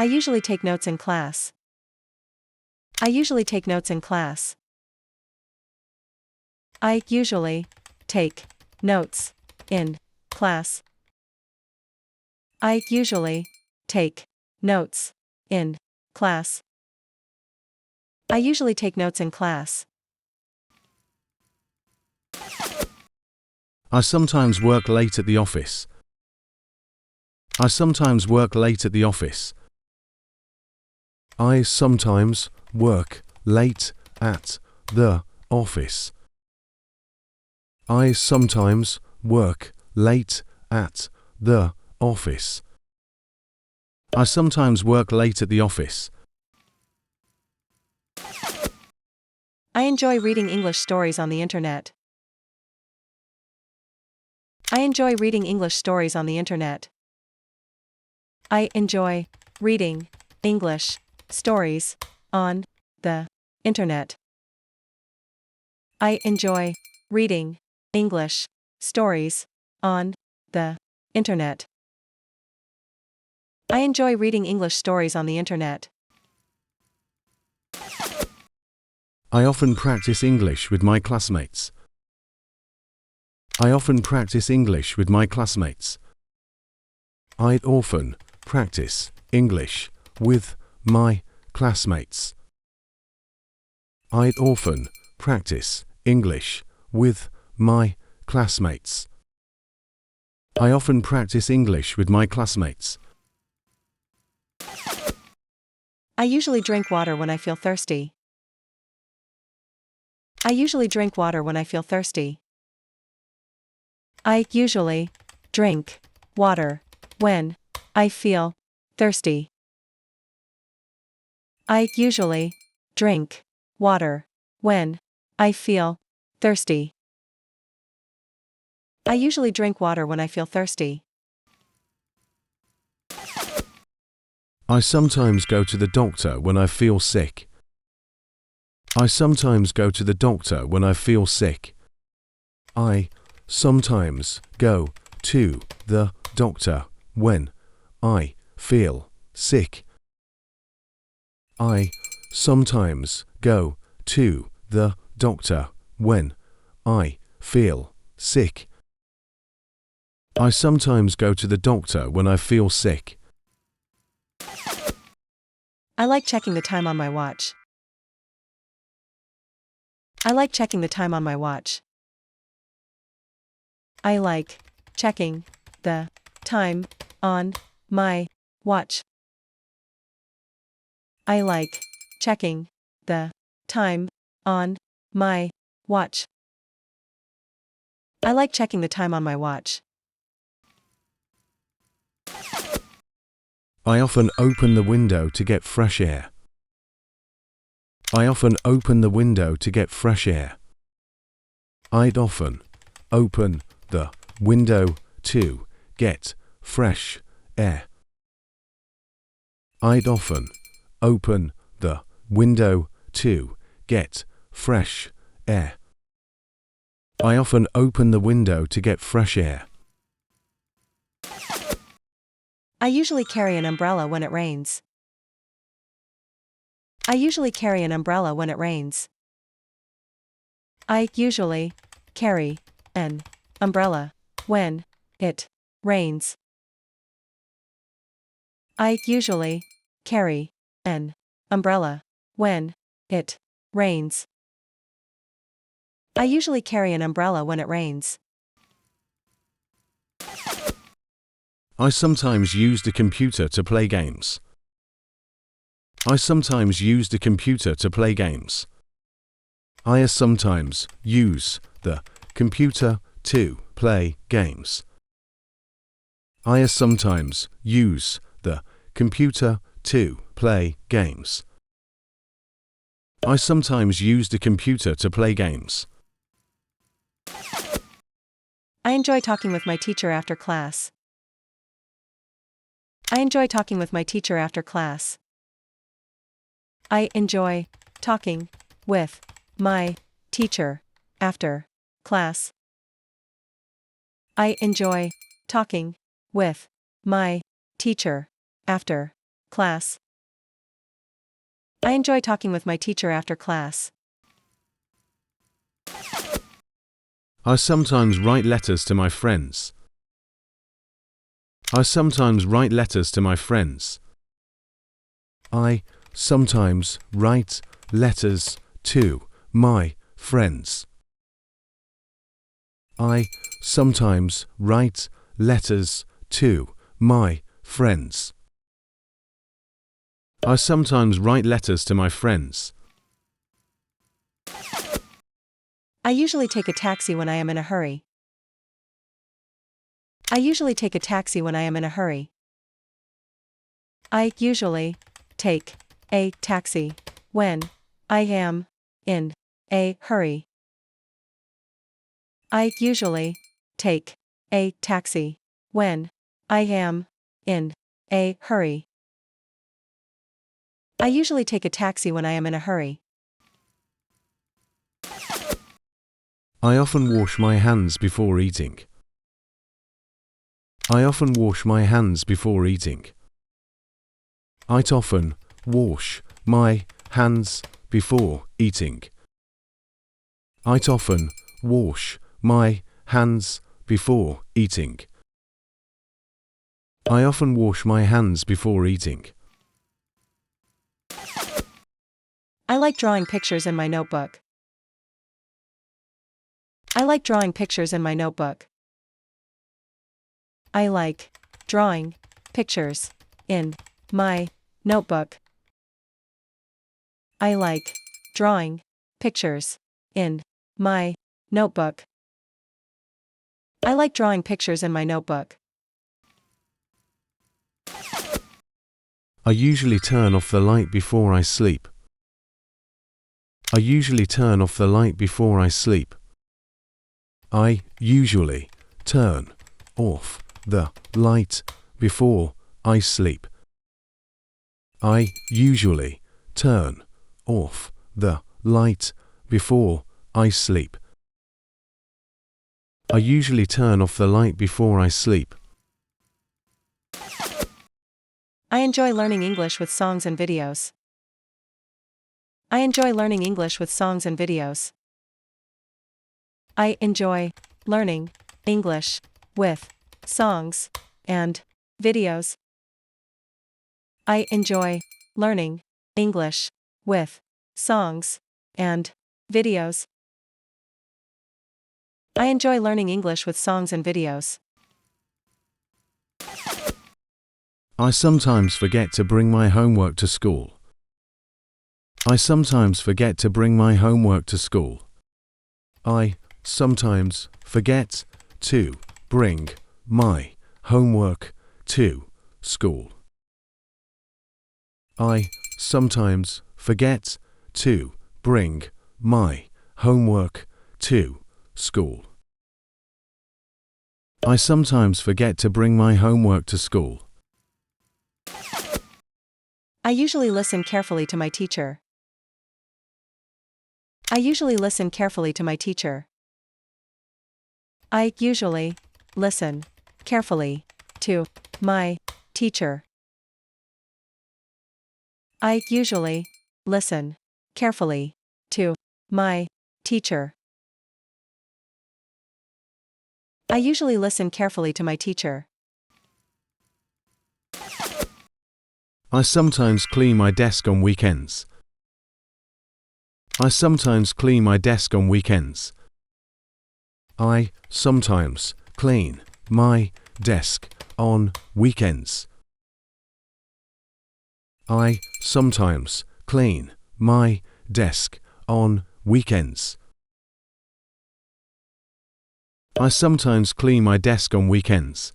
I usually take notes in class. I usually take notes in class. I usually take notes in class. I usually take notes in class. I usually take notes in class. I sometimes work late at the office. I sometimes work late at the office. I sometimes work late at the office. I sometimes work late at the office. I sometimes work late at the office. I enjoy reading English stories on the internet. I enjoy reading English stories on the internet. I enjoy reading English stories on the internet. I enjoy reading English stories on the internet. I enjoy reading English stories on the internet. I often practice English with my classmates. I often practice English with my classmates. I often practice English with my classmates. I often practice English with my classmates. I often practice English with my classmates. I usually drink water when I feel thirsty. I usually drink water when I feel thirsty. I usually drink water when I feel thirsty. I usually drink water when I feel thirsty. I usually drink water when I feel thirsty. I sometimes go to the doctor when I feel sick. I sometimes go to the doctor when I feel sick. I sometimes go to the doctor when I feel sick. I sometimes go to the doctor when I feel sick. I sometimes go to the doctor when I feel sick. I like checking the time on my watch. I like checking the time on my watch. I like checking the time on my watch. I like checking the time on my watch. I like checking the time on my watch. I often open the window to get fresh air. I often open the window to get fresh air. I'd often open the window to get fresh air. I'd often open the window to get fresh air. I often open the window to get fresh air. I usually carry an umbrella when it rains. I usually carry an umbrella when it rains. I usually carry an umbrella when it rains. I usually carry an umbrella when it rains. I usually carry an umbrella when it rains. I sometimes use the computer to play games. I sometimes use the computer to play games. I sometimes use the computer to play games. I sometimes use the computer to play games. I sometimes use the computer to play games. I enjoy talking with my teacher after class. I enjoy talking with my teacher after class. I enjoy talking with my teacher after class. I enjoy talking with my teacher after class. I enjoy talking with my teacher after class. I sometimes write letters to my friends. I sometimes write letters to my friends. I sometimes write letters to my friends. I sometimes write letters to my friends. I sometimes write letters to my friends. I usually take a taxi when I am in a hurry. I usually take a taxi when I am in a hurry. I usually take a taxi when I am in a hurry. I usually take a taxi when I am in a hurry. I usually take a taxi when I am in a hurry. I often wash my hands before eating. I often wash my hands before eating. I'd often wash my hands before eating. I'd often wash my hands before eating. I often wash my hands before eating. I like drawing pictures in my notebook. I like drawing pictures in my notebook. I like drawing pictures in my notebook. I like drawing pictures in my notebook. I like drawing pictures in my notebook. I usually turn off the light before I sleep. I usually turn off the light before I sleep. I usually turn off the light before I sleep. I usually turn off the light before I sleep. I usually turn off the light before I sleep. I enjoy learning English with songs and videos. I enjoy learning English with songs and videos. I enjoy learning English with songs and videos. I enjoy learning English with songs and videos. I enjoy learning English with songs and videos. I sometimes forget to bring my homework to school. I sometimes forget to bring my homework to school. I sometimes forget to bring my homework to school. I sometimes forget to bring my homework to school. I sometimes forget to bring my homework to school. I usually listen carefully to my teacher. I usually listen carefully to my teacher. I usually listen carefully to my teacher. I usually listen carefully to my teacher. I usually listen carefully to my teacher. I sometimes clean my desk on weekends. I sometimes clean my desk on weekends. I sometimes clean my desk on weekends. I sometimes clean my desk on weekends. I sometimes clean my desk on weekends.